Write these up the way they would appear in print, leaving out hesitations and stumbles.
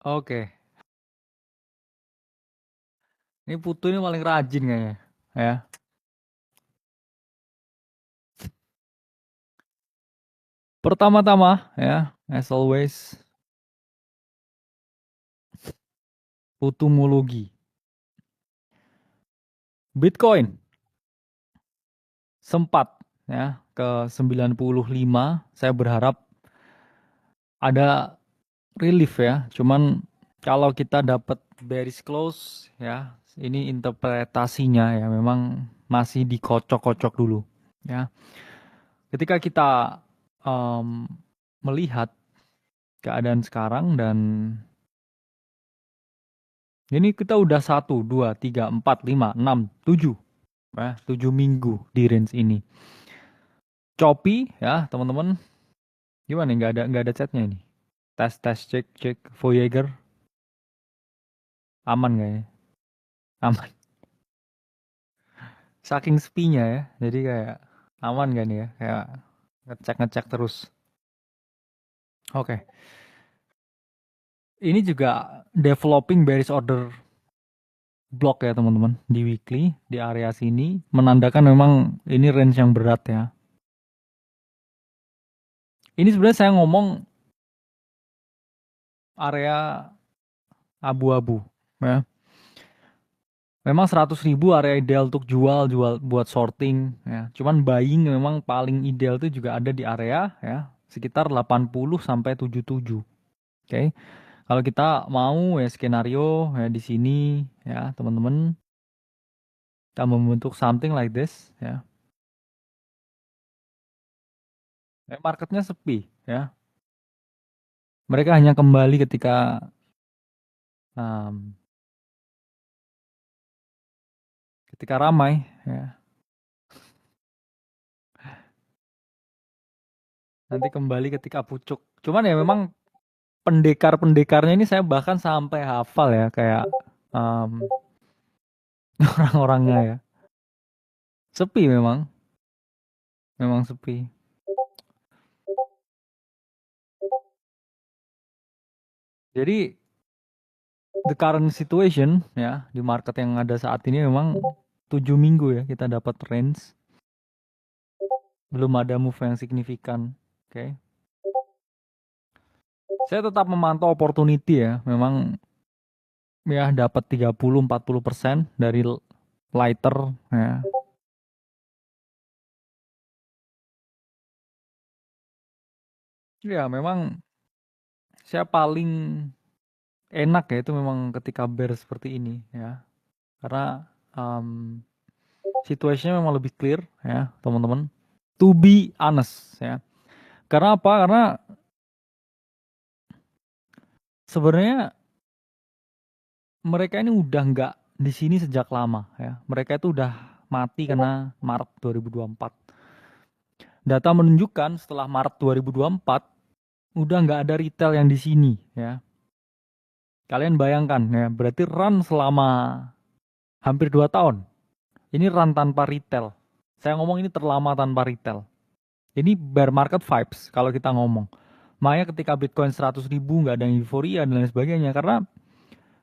Oke, ini Putu ini paling rajin kayaknya, ya. Pertama-tama, ya, as always, Putumologi. Bitcoin sempat ya ke 95. Saya berharap ada relief ya. Cuman kalau kita dapat bearish close ya, ini interpretasinya ya memang masih dikocok-kocok dulu ya. Ketika kita em, melihat keadaan sekarang dan ini kita udah 1, 2, 3, 4, 5, 6, 7 ya, 7 minggu di range ini. Choppy ya teman-teman. Gimana nih? Nggak ada chatnya ini. Tes cek cek Voyager aman nggak ya? Aman. Saking sepinya ya. Jadi kayak aman gak nih ya? Kayak ngecek terus. Oke. Ini juga developing bearish order block ya teman-teman di weekly di area sini menandakan memang ini range yang berat ya. Ini sebenarnya saya ngomong area abu-abu ya. Memang 100.000 area ideal untuk jual buat shorting ya. Cuman buying memang paling ideal itu juga ada di area ya sekitar 80 sampai 77. Oke. Kalau kita mau ya skenario ya di sini ya teman-teman kita membentuk something like this ya. Marketnya sepi ya. Mereka hanya kembali um, ketika ramai ya. Nanti kembali ketika pucuk. Cuman ya memang pendekar-pendekarnya ini saya bahkan sampai hafal ya kayak um, orang-orangnya ya. Sepi memang, memang sepi. Jadi the current situation ya di market yang ada saat ini memang 7 minggu ya kita dapat range, belum ada move yang signifikan. Oke. Saya tetap memantau opportunity ya. Memang ya dapat 30-40% dari lighter ya. Ya memang saya paling enak ya itu memang ketika bear seperti ini ya. Karena situasinya memang lebih clear ya, teman-teman. To be honest ya. Karena apa? Karena sebenarnya mereka ini udah nggak di sini sejak lama ya. Mereka itu udah mati karena Maret 2024. Data menunjukkan setelah Maret 2024 udah nggak ada retail yang di sini ya. Kalian bayangkan ya, berarti run selama hampir 2 tahun. Ini run tanpa retail. Saya ngomong ini terlama tanpa retail. Ini bear market vibes kalau kita ngomong. Makanya ketika Bitcoin 100.000 nggak ada euforia dan lain sebagainya. Karena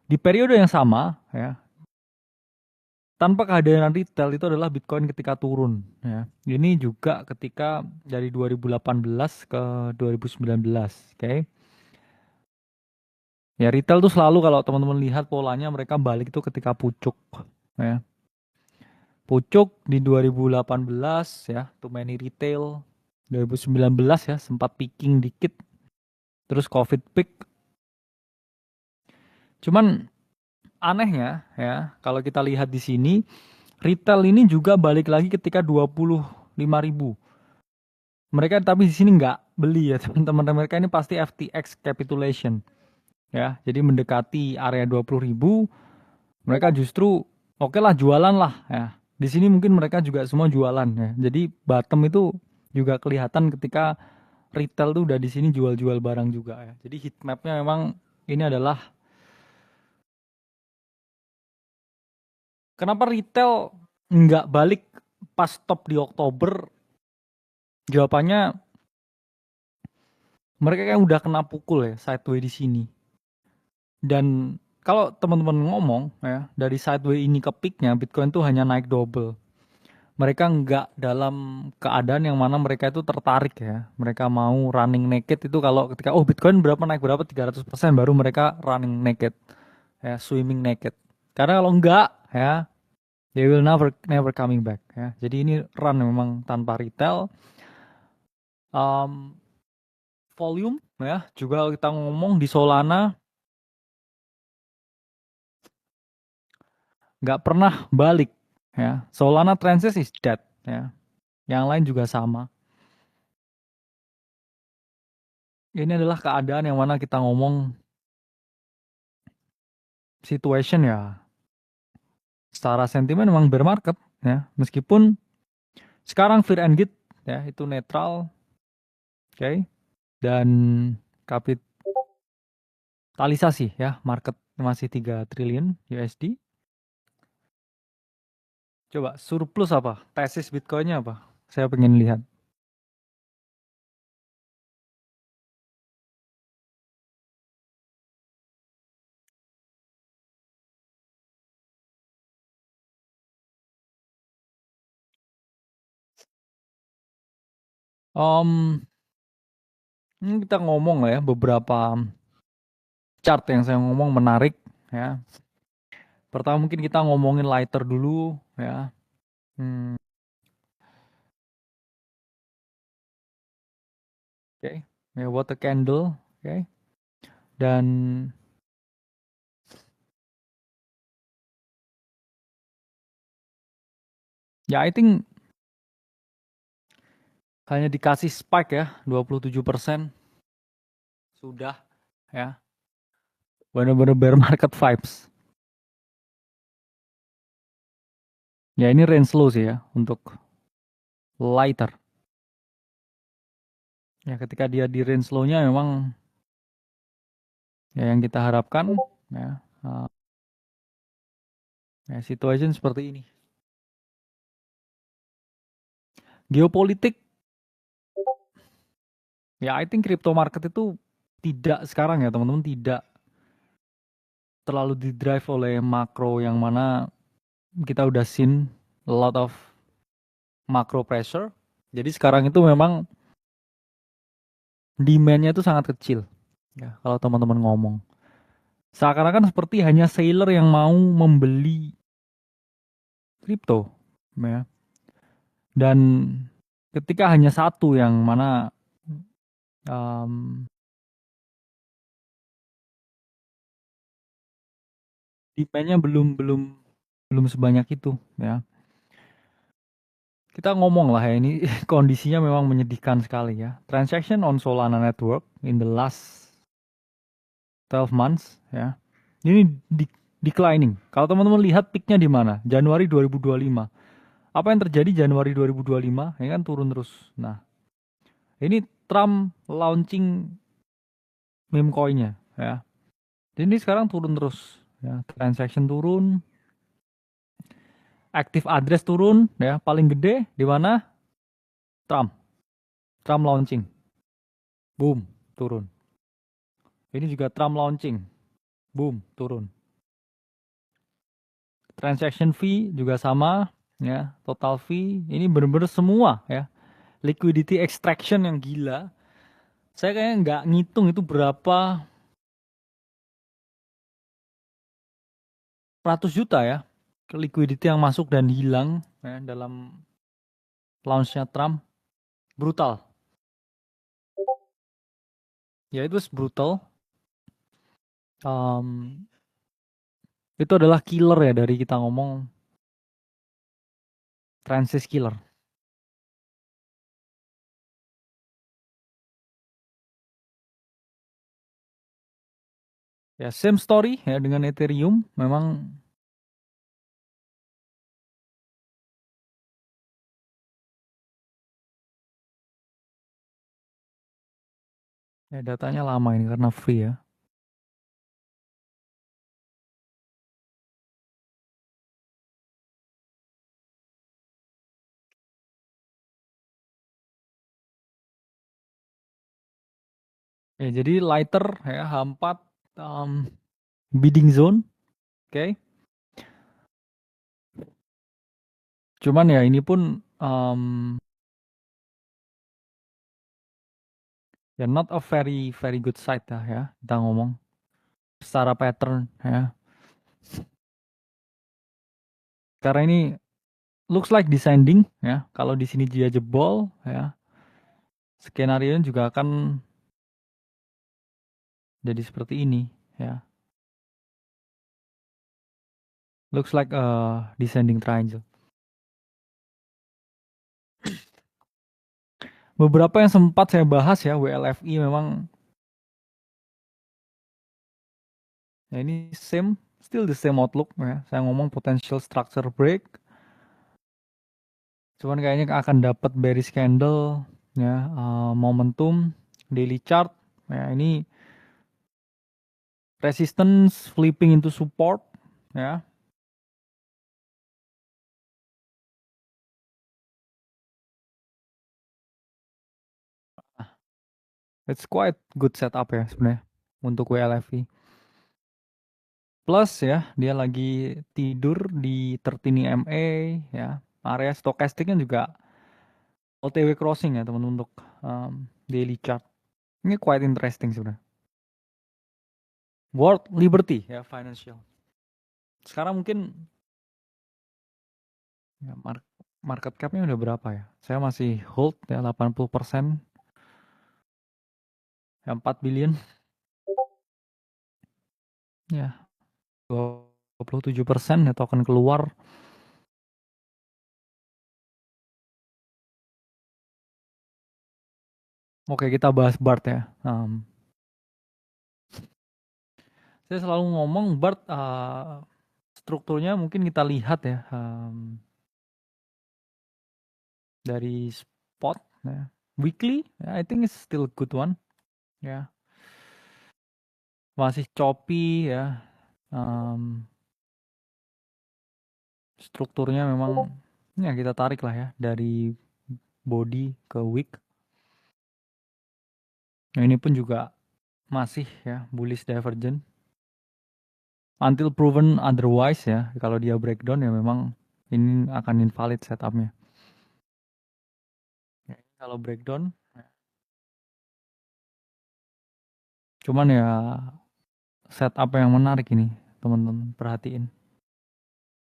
di periode yang sama ya, tanpa kehadiran retail itu adalah Bitcoin ketika turun ya. Ini juga ketika dari 2018 ke 2019, oke. Ya retail tuh selalu kalau teman-teman lihat polanya mereka balik itu ketika pucuk ya. Pucuk di 2018 ya, too many retail. 2019 ya sempat peaking dikit. Terus COVID peak. Cuman anehnya ya, kalau kita lihat di sini retail ini juga balik lagi ketika 25.000. Mereka tapi di sini nggak beli ya teman-teman. Mereka ini pasti FTX capitulation ya. Jadi mendekati area 20.000, mereka justru oke lah jualan lah ya. Di sini mungkin mereka juga semua jualan ya. Jadi bottom itu juga kelihatan ketika retail tuh udah di sini jual-jual barang juga ya. Jadi heat mapnya memang ini adalah kenapa retail nggak balik pas stop di Oktober. Jawabannya mereka kan udah kena pukul ya sideways di sini. Dan kalau teman-teman ngomong ya, dari sideway ini ke peaknya Bitcoin tuh hanya naik double. Mereka nggak dalam keadaan yang mana mereka itu tertarik ya. Mereka mau running naked itu kalau ketika oh Bitcoin berapa naik berapa 300% baru mereka running naked ya, swimming naked. Karena kalau enggak ya, they will never never coming back ya. Jadi ini run memang tanpa retail. Um, volume ya, juga kita ngomong di Solana nggak pernah balik ya. Solana Transit is dead ya. Yang lain juga sama. Ini adalah keadaan yang mana kita ngomong situation ya. Secara sentimen memang bear market ya. Meskipun sekarang fear and greed ya itu netral, oke. Okay? Dan kapitalisasi ya, market masih 3 triliun USD. Coba surplus apa? Tesis Bitcoinnya apa? Saya pengen lihat. Ini kita ngomong lah ya beberapa chart yang saya ngomong menarik ya. Pertama mungkin kita ngomongin lighter dulu ya. Hmm, oke. Ya, water candle, oke. Dan ya I think hanya dikasih spike ya 27% sudah ya. Benar-benar bear market vibes. Ya ini range low sih ya untuk lighter. Ya ketika dia di range low-nya memang ya yang kita harapkan ya, ya situation seperti ini. Geopolitik ya I think crypto market itu tidak sekarang ya teman-teman tidak terlalu didrive oleh makro yang mana kita udah seen a lot of macro pressure. Jadi sekarang itu memang demand-nya itu sangat kecil. Ya, kalau teman-teman ngomong. Seakan-akan seperti hanya seller yang mau membeli kripto. Ya. Dan ketika hanya satu yang mana um, demand-nya belum belum belum sebanyak itu ya. Kita ngomong lah ya ini kondisinya memang menyedihkan sekali ya. Transaction on Solana Network in the last 12 months ya. Ini declining. Kalau teman-teman lihat peaknya di mana? Januari 2025. Apa yang terjadi Januari 2025? Ini kan turun terus. Nah, ini Trump launching meme coinnya ya. Jadi ini sekarang turun terus ya. Transaction turun, active address turun ya. Paling gede di mana? Trump. Trump launching. Boom, turun. Ini juga Trump launching. Boom, turun. Transaction fee juga sama ya. Total fee ini benar-benar semua ya. Liquidity extraction yang gila. Saya kayaknya nggak ngitung itu berapa ratus juta ya ke liquidity yang masuk dan hilang ya, dalam launchnya Trump. Brutal. Ya itu brutal. Um, itu adalah killer ya dari kita ngomong transit killer. Ya same story ya dengan Ethereum. Memang ya datanya lama ini karena free ya. Ya jadi lighter ya H4 um, bidding zone, oke. Cuman ya ini pun ya not a very very good site ya kita ngomong secara pattern ya. Karena ini looks like descending ya. Kalau di sini dia jebol ya, skenario juga akan jadi seperti ini ya. Looks like a descending triangle. Beberapa yang sempat saya bahas ya, WLFI memang ya ini still the same outlook ya. Saya ngomong potential structure break. Cuman kayaknya akan dapat bearish candle ya, momentum daily chart ya, ini resistance flipping into support ya. It's quite good setup ya sebenarnya untuk WLFI. Plus ya, dia lagi tidur di 13 MA ya. Area stokastiknya juga OTW crossing ya teman-teman untuk daily chart. Ini quite interesting sebenarnya. World Liberty ya financial. Sekarang mungkin ya, market cap-nya udah berapa ya? Saya masih hold ya 80%. Ya 4 billion. Ya 27% ya token keluar. Oke, kita bahas BART ya. Saya selalu ngomong BART strukturnya mungkin kita lihat ya dari spot ya. Weekly, I think it's still a good one ya. Masih choppy ya. Strukturnya memang ya kita tarik lah ya dari body ke wick. Nah, ini pun juga masih ya bullish divergent. Until proven otherwise ya, kalau dia breakdown ya memang ini akan invalid setupnya. Ya, kalau breakdown, cuman ya setup yang menarik ini teman-teman perhatiin.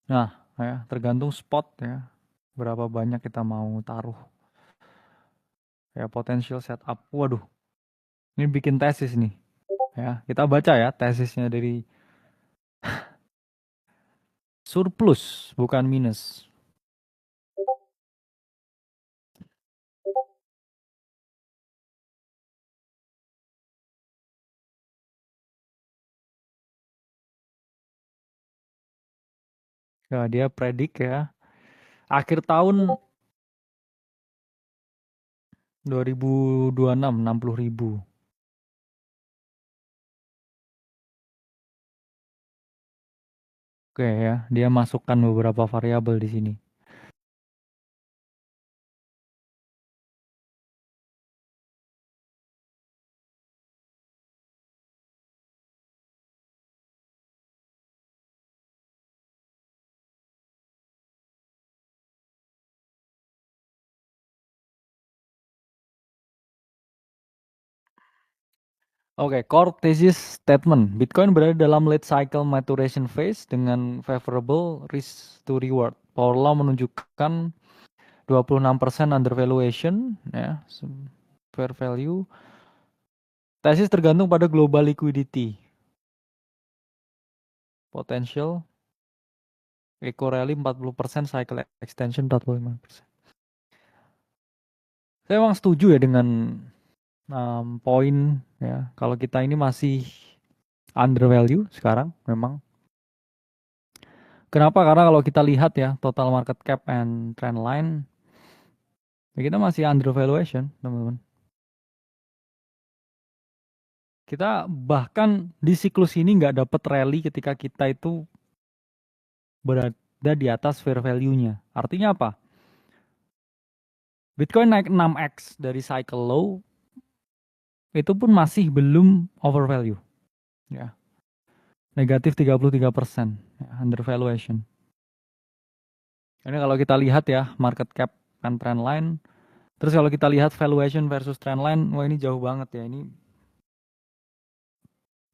Nah, ya tergantung spot ya, berapa banyak kita mau taruh. Ya potential setup, waduh, ini bikin tesis nih. Ya kita baca ya tesisnya dari surplus bukan minus. Ya, dia predik ya. Akhir tahun 2026, 60.000. Oke ya, dia masukkan beberapa variabel di sini. Oke, core thesis statement. Bitcoin berada dalam late cycle maturation phase dengan favorable risk to reward. Power law menunjukkan 26% undervaluation ya, fair value. Tesis tergantung pada global liquidity. Potential eco rally 40%, cycle extension 45%. Saya memang setuju ya dengan poin ya, kalau kita ini masih undervalue sekarang memang. Kenapa? Karena kalau kita lihat ya total market cap and trend line, ya kita masih undervaluation teman-teman. Kita bahkan di siklus ini nggak dapat rally ketika kita itu berada di atas fair value-nya. Artinya apa? Bitcoin naik 6x dari cycle low, itu pun masih belum overvalue. Ya. Negatif 33%, ya, undervaluation. Ini kalau kita lihat ya, market cap kan trend line. Terus kalau kita lihat valuation versus trend line, wah ini jauh banget ya. Ini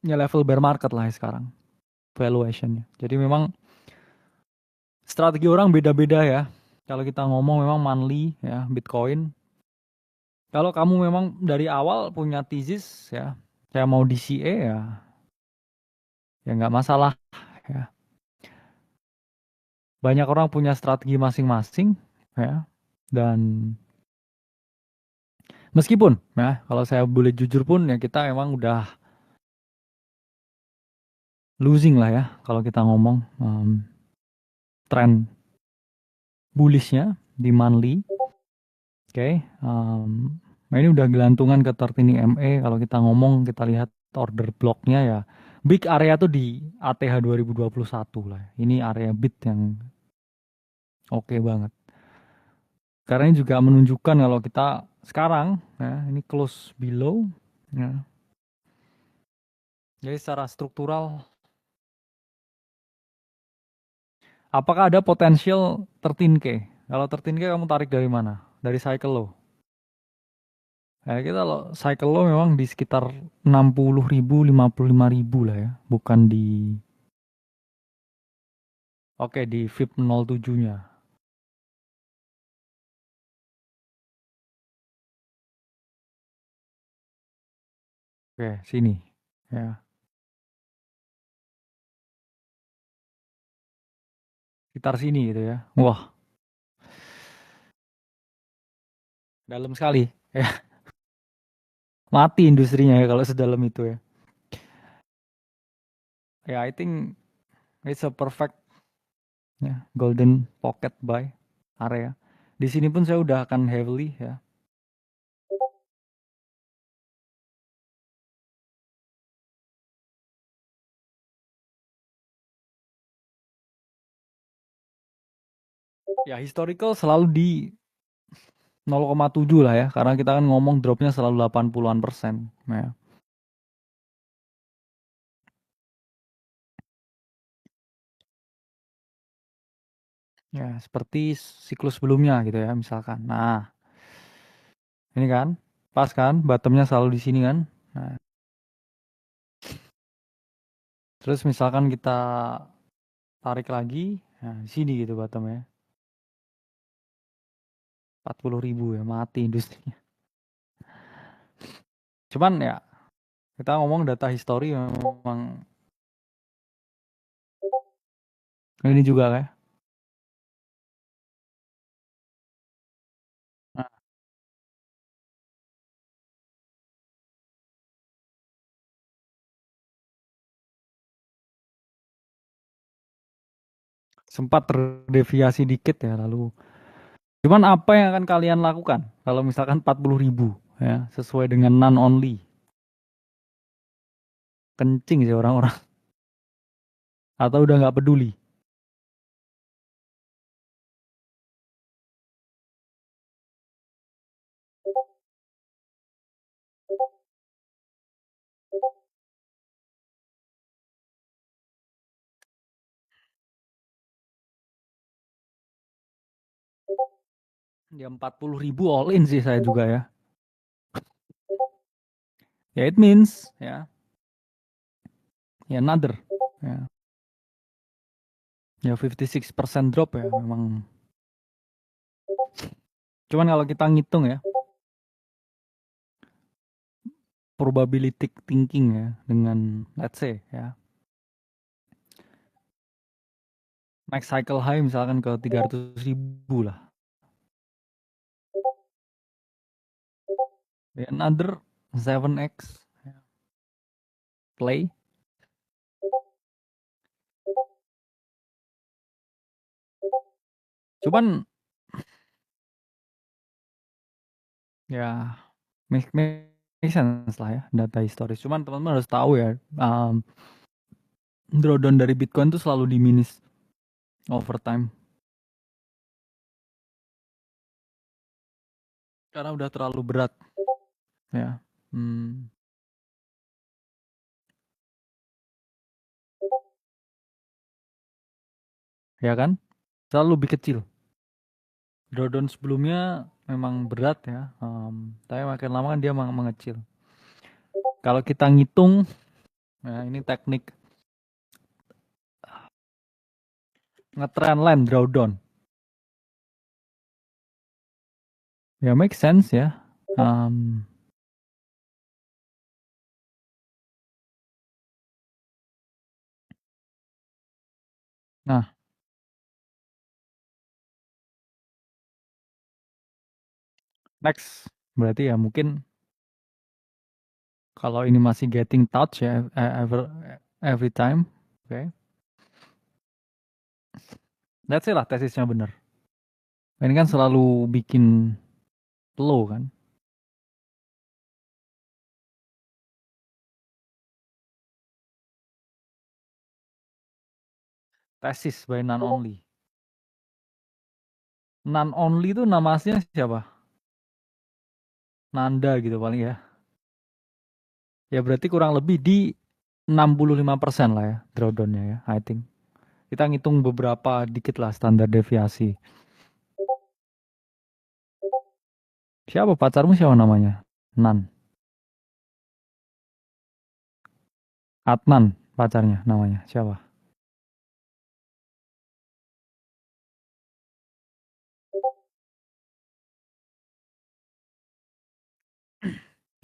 ya level bear market lah ya sekarang valuationnya. Jadi memang strategi orang beda-beda ya. Kalau kita ngomong memang monthly ya, Bitcoin. Kalau kamu memang dari awal punya thesis ya, saya mau DCA ya nggak masalah ya. Banyak orang punya strategi masing-masing ya. Dan meskipun ya, kalau saya boleh jujur pun ya kita emang udah losing lah ya kalau kita ngomong tren bullishnya di monthly. Oke, nah ini udah gelantungan ke 13 MA. Kalau kita ngomong, kita lihat order blocknya ya. Big area tuh di ATH 2021 lah. Ini area bid yang oke banget. Karena ini juga menunjukkan kalau kita sekarang, ya, ini close below. Ya. Jadi secara struktural, apakah ada potensial 13K? Kalau 13K kamu tarik dari mana? Dari cycle low. Ya, kita lo cycle low memang di sekitar 60.000, 55.000 lah ya, bukan di oke di VIP 07-nya. Oke, sini. Ya, sekitar sini gitu ya. Wah, dalam sekali. Ya, mati industrinya ya kalau sedalam itu ya. Ya, I think it's a perfect ya, golden pocket buy area. Di sini pun saya udah akan heavily ya. Ya, historical selalu di 0,7 lah ya, karena kita kan ngomong dropnya selalu 80-an persen. Ya. Ya, seperti siklus sebelumnya gitu ya, misalkan. Nah, ini kan, pas kan, bottomnya selalu di sini kan. Nah, terus misalkan kita tarik lagi, nah di sini gitu bottomnya. 40.000 ya, mati industrinya. Cuman ya, kita ngomong data histori memang ini juga kayak nah, sempat terdeviasi dikit ya lalu. Cuman apa yang akan kalian lakukan kalau misalkan 40.000 ya, sesuai dengan non only. Kencing sih orang-orang atau udah nggak peduli. Ya 40.000 all in sih saya juga ya. Ya it means ya another ya, ya 56% drop ya memang. Cuman kalau kita ngitung ya probability thinking ya dengan let's say ya next cycle high misalkan ke 300.000 lah. Ya, another 7x play. Cuman ya make sense lah ya data historis. Cuman teman-teman harus tahu ya drawdown dari Bitcoin itu selalu diminish over time. Karena udah terlalu berat ya. 。 Hmm, ya kan? Selalu lebih kecil. Drawdown sebelumnya memang berat ya, tapi makin lama kan dia mengecil. Kalau kita ngitung, nah ini teknik ngetrend line drawdown. Ya make sense ya. Um, nah, next. Berarti ya mungkin kalau ini masih getting touch ya every time. Oke. Okay. Let's say lah tesisnya bener. Ini kan selalu bikin low kan. Tesis by non only. Non only itu nama aslinya siapa? Nanda gitu paling ya. Ya berarti kurang lebih di 65% lah ya drawdownnya ya, I think. Kita ngitung beberapa dikit lah standar deviasi. Siapa pacarmu siapa namanya? Nan. Adnan pacarnya namanya siapa?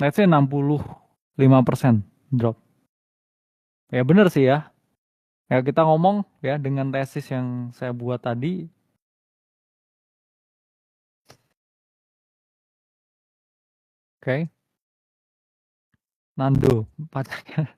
Let's say 65% drop. Ya bener sih ya. Ya kita ngomong ya dengan tesis yang saya buat tadi. Oke. Okay. Nando pacarnya.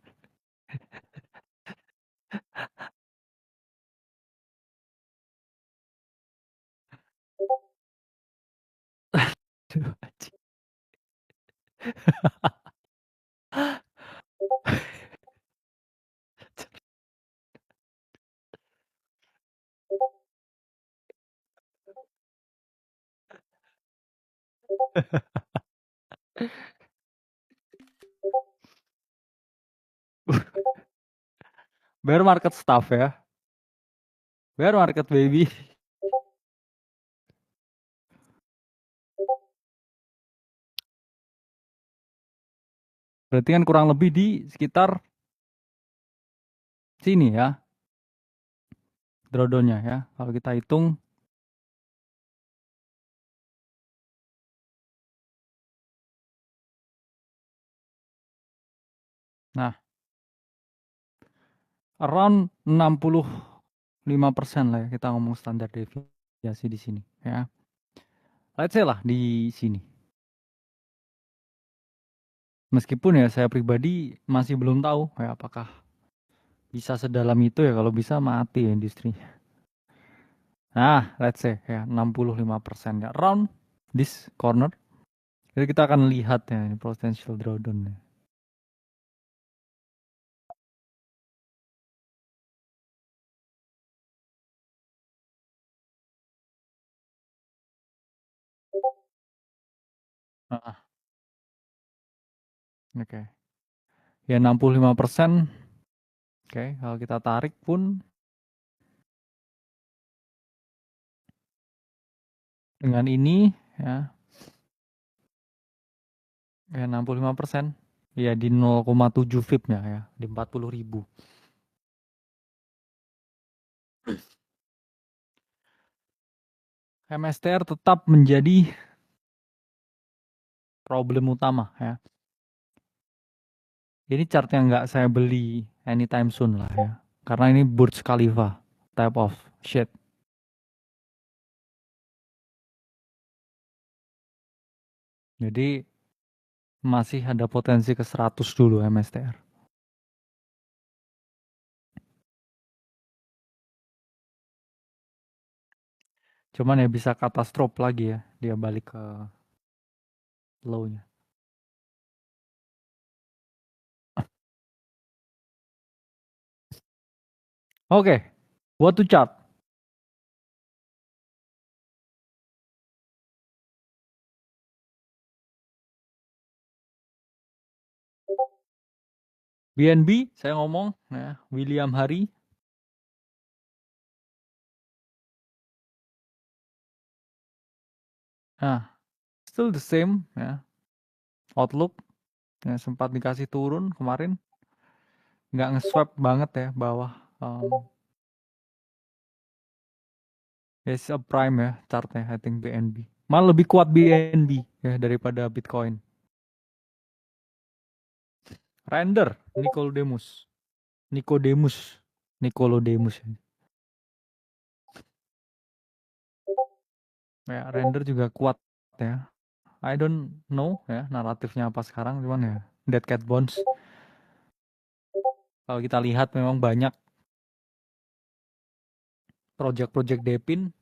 Bear market stuff ya. Bear market baby. Berarti kan kurang lebih di sekitar sini ya. Drawdownnya ya. Kalau kita hitung. Nah, around 65% lah ya kita ngomong standar deviasi di sini ya. Let's say lah di sini. Meskipun ya saya pribadi masih belum tahu ya apakah bisa sedalam itu ya, kalau bisa mati ya industrinya. Nah, let's say ya 65% ya around this corner. Jadi kita akan lihat ya ini potential drawdown ya. Ah, oke. Okay. Ya 65%. Oke, okay, kalau kita tarik pun dengan ini ya, ya 65%. Ya di 0,7 VIP-nya ya, di 40.000. MSTR tetap menjadi problem utama ya. Ini chart yang nggak saya beli anytime soon lah ya. Karena ini Burj Khalifa type of shit. Jadi masih ada potensi ke 100 dulu MSTR. Cuman ya bisa katastrof lagi ya, dia balik ke low-nya. Oke, okay. What to chart? BNB saya ngomong ya, William Hari Nah, still the same ya. Outlook ya, sempat dikasih turun kemarin, nggak nge-swap banget ya bawah. It's a prime ya chartnya, I think BNB. Malah lebih kuat BNB ya daripada Bitcoin. Render, Nicodemus. Ya, Render juga kuat ya. I don't know ya naratifnya apa sekarang, cuman ya Dead Cat Bones. Kalau kita lihat memang banyak project-project Depin.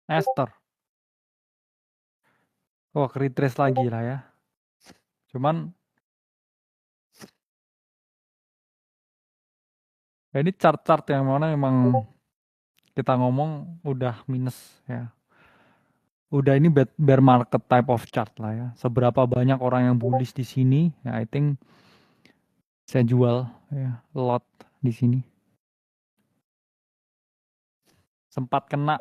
Esther. Wah, retrace lagi lah ya. Cuman ya ini chart-chart yang mana memang kita ngomong udah minus ya. Udah ini bear market type of chart lah ya. Seberapa banyak orang yang bullish di sini, ya I think saya jual ya lot di sini. Sempat kena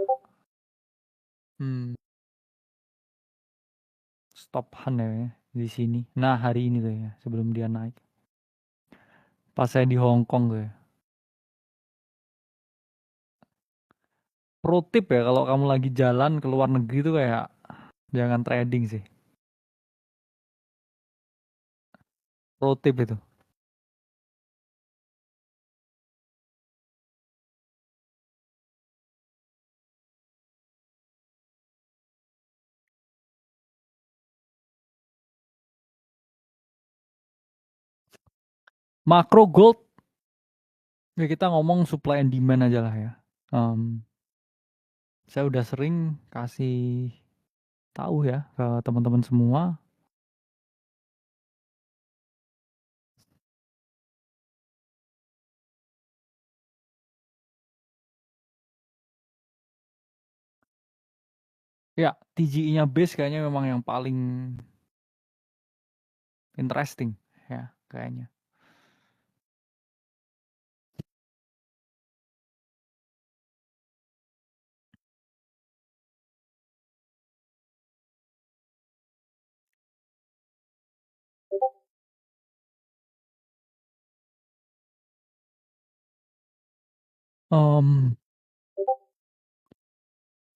stopan ya di sini. Nah, hari ini tuh ya, sebelum dia naik. Pas saya di Hong Kong tuh ya. Pro tip ya, kalau kamu lagi jalan ke luar negeri tuh kayak jangan trading sih. Pro tip itu. Macro gold, ya kita ngomong supply and demand aja lah ya. Saya udah sering kasih tahu ya ke teman-teman semua. Ya, TGE-nya base kayaknya memang yang paling interesting ya kayaknya.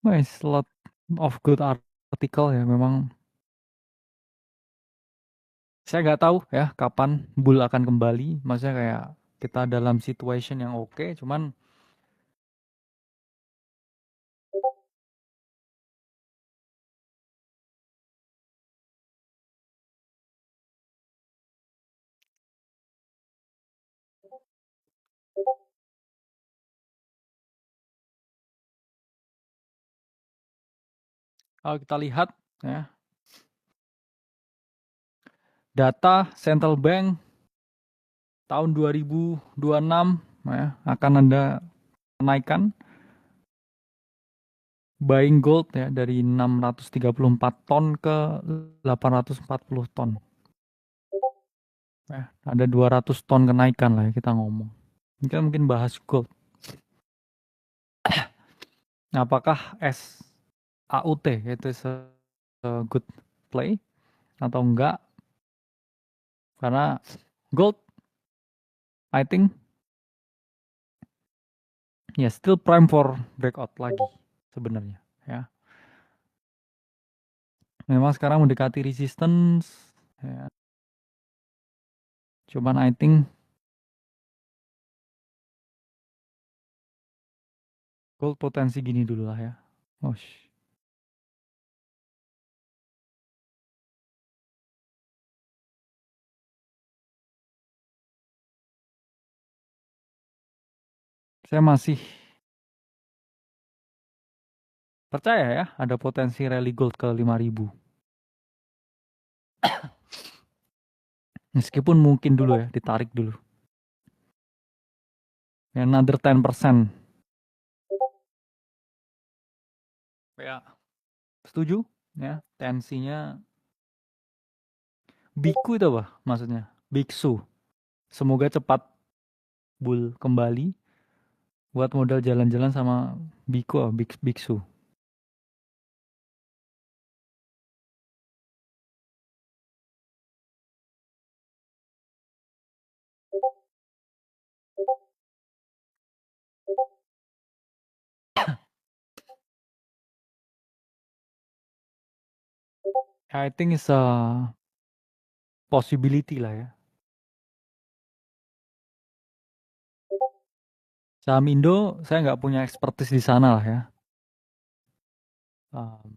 Nice, lot of good article ya memang. Saya nggak tahu ya kapan bull akan kembali. Maksudnya kayak kita dalam situation yang oke, cuman kalau kita lihat ya data central bank tahun 2026 ya, akan ada kenaikan buying gold ya dari 634 ton ke 840 ton. Ya, ada 200 ton kenaikan lah ya kita ngomong. Kita mungkin bahas gold. Apakah SAUT itu good play atau enggak? Karena gold I think ya still prime for breakout lagi sebenarnya ya. Memang sekarang mendekati resistance ya. Cuman I think gold potensi gini dulu lah ya. Saya masih percaya ya ada potensi rally gold ke 5.000. Meskipun mungkin dulu ya ditarik dulu. Another 10%. Ya, setuju ya, tensinya Biku itu apa maksudnya? Biksu. Semoga cepat kembali buat modal jalan-jalan sama Biku, Biksu. I think it's a possibility lah ya. Saham Indo saya nggak punya expertise di sana lah ya. Um,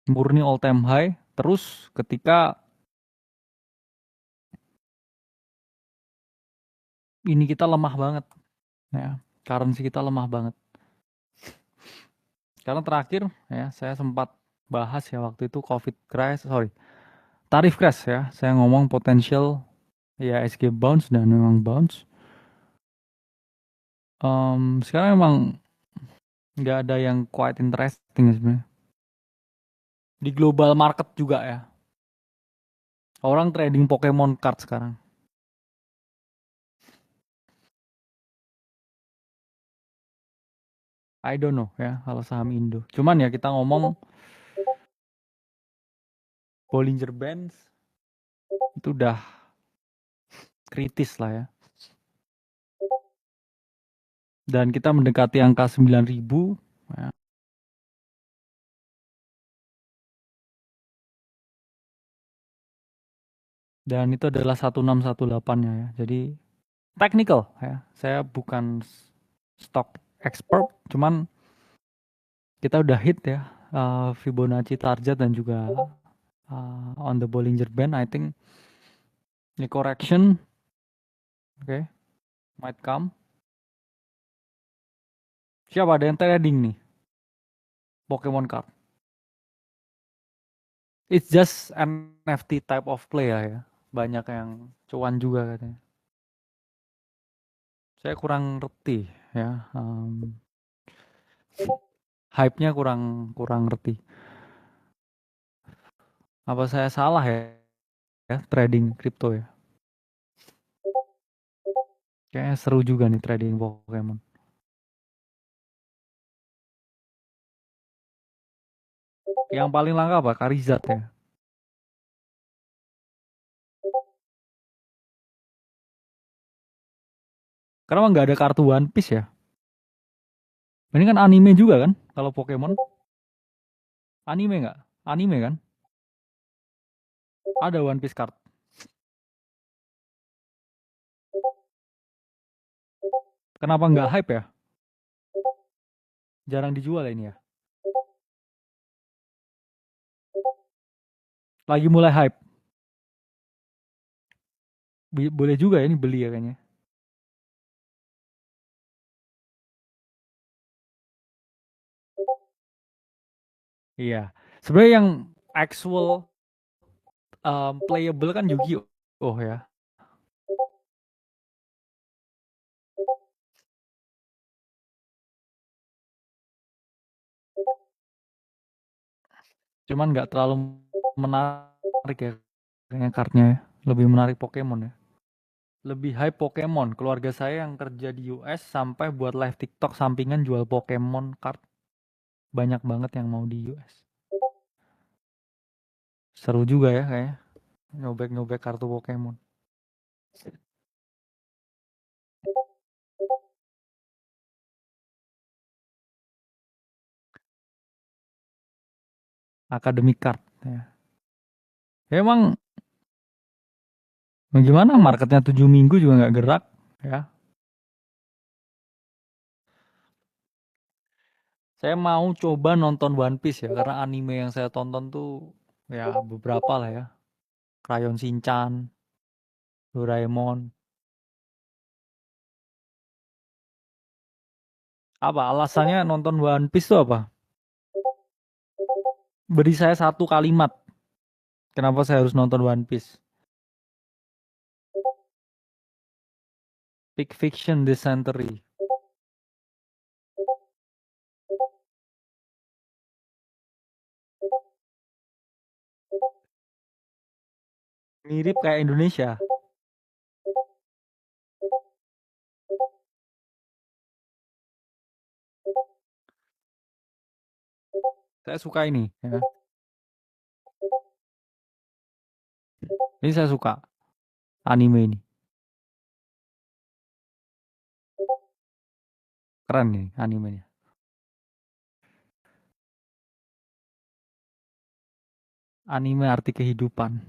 murni all time high. Terus ketika ini kita lemah banget, ya, currency kita lemah banget. Karena terakhir ya saya sempat bahas ya waktu itu tarif crash ya. Saya ngomong potensial ya SG bounce dan memang bounce. Sekarang emang nggak ada yang quite interesting sebenarnya. Di global market juga ya. Orang trading Pokemon card sekarang. I don't know ya kalau saham Indo. Cuman ya kita ngomong Bollinger Bands itu udah kritis lah ya. Dan kita mendekati angka 9.000 ya. Dan itu adalah 1618-nya ya. Jadi technical ya. Saya bukan stock expert, cuman kita udah hit ya Fibonacci target dan juga on the Bollinger Band. I think ini correction, okay, might come. Siapa ada yang trading nih Pokemon card? It's just NFT type of play ya. Banyak yang cuan juga katanya. Saya kurang ngerti ya. Hype-nya kurang ngerti. Apa saya salah ya trading crypto ya? Kayaknya seru juga nih trading Pokemon. Yang paling langka apa? Charizard ya. Karena nggak ada kartu One Piece ya. Ini kan anime juga kan? Kalau Pokemon anime nggak? Anime kan? Ada One Piece card. Kenapa nggak hype ya? Jarang dijual ya ini ya. Lagi mulai hype. Boleh juga ya ini beli ya kayaknya. Iya. Sebenarnya yang actual playable kan Yu-Gi-Oh ya. Cuman nggak terlalu menarik ya kayaknya kartnya ya. Lebih menarik Pokemon ya. Lebih hype Pokemon. Keluarga saya yang kerja di US sampai buat live TikTok sampingan jual Pokemon card. Banyak banget yang mau di US. Seru juga ya kayaknya. Nyobek-nyobek kartu Pokemon. Academic card ya. Ya emang gimana marketnya 7 minggu juga nggak gerak ya. Saya mau coba nonton One Piece ya karena anime yang saya tonton tuh ya beberapa lah ya. Crayon Shinchan, Doraemon. Apa alasannya nonton One Piece tuh apa? Beri saya satu kalimat. Kenapa saya harus nonton One Piece? Pick Fiction Dysentery. Mirip kayak Indonesia. Saya suka ini ya. Ini saya suka anime ini. Keren nih animenya. Anime arti kehidupan.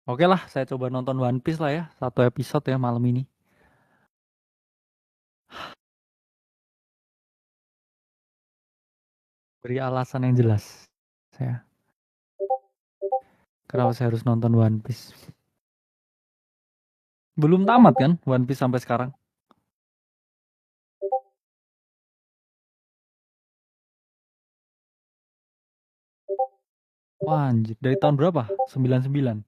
Oke lah, saya coba nonton One Piece lah ya. Satu episode ya malam ini. Beri alasan yang jelas. Saya. Kenapa saya harus nonton One Piece? Belum tamat kan One Piece sampai sekarang? Wah anjir, dari tahun berapa? 99.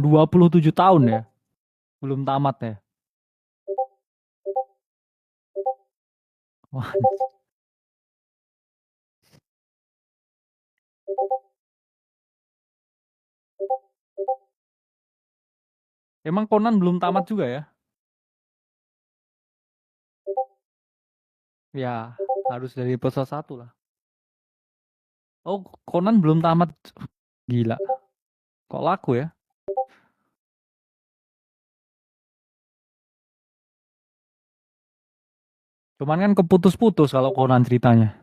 27 tahun ya? Belum tamat ya? Wah, emang Conan belum tamat juga ya? Ya, harus dari episode 1 lah. Oh, Conan belum tamat. Gila. Kok laku ya? Cuman kan keputus-putus kalau Conan ceritanya.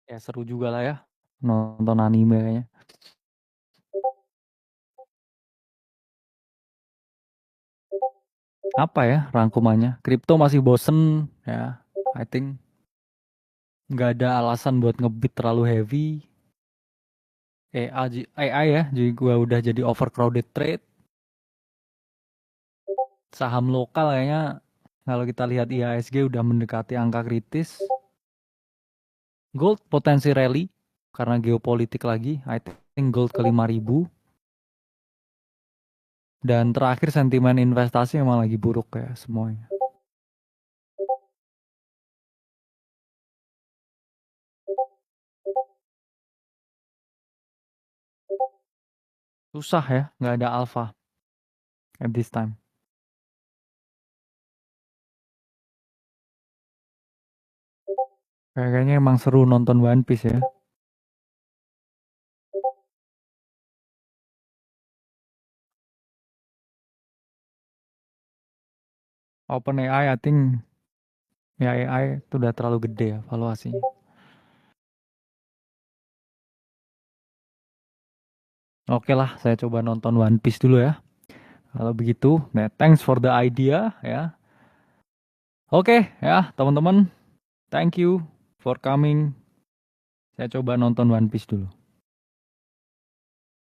Ya seru juga lah ya nonton anime kayaknya. Apa ya rangkumannya? Kripto masih bosen ya. I think nggak ada alasan buat ngebit terlalu heavy. AI ya, jadi gua udah jadi overcrowded trade. Saham lokal kayaknya kalau kita lihat IHSG udah mendekati angka kritis. Gold potensi rally karena geopolitik lagi. I think gold ke 5.000. Dan terakhir sentimen investasi memang lagi buruk ya semuanya. Susah ya, nggak ada alpha at this time. Kayaknya emang seru nonton One Piece ya. OpenAI, I think ya AI itu udah terlalu gede ya valuasinya. Oke lah, saya coba nonton One Piece dulu ya. Kalau begitu, nah, thanks for the idea ya. Oke ya teman-teman, thank you for coming. Saya coba nonton One Piece dulu.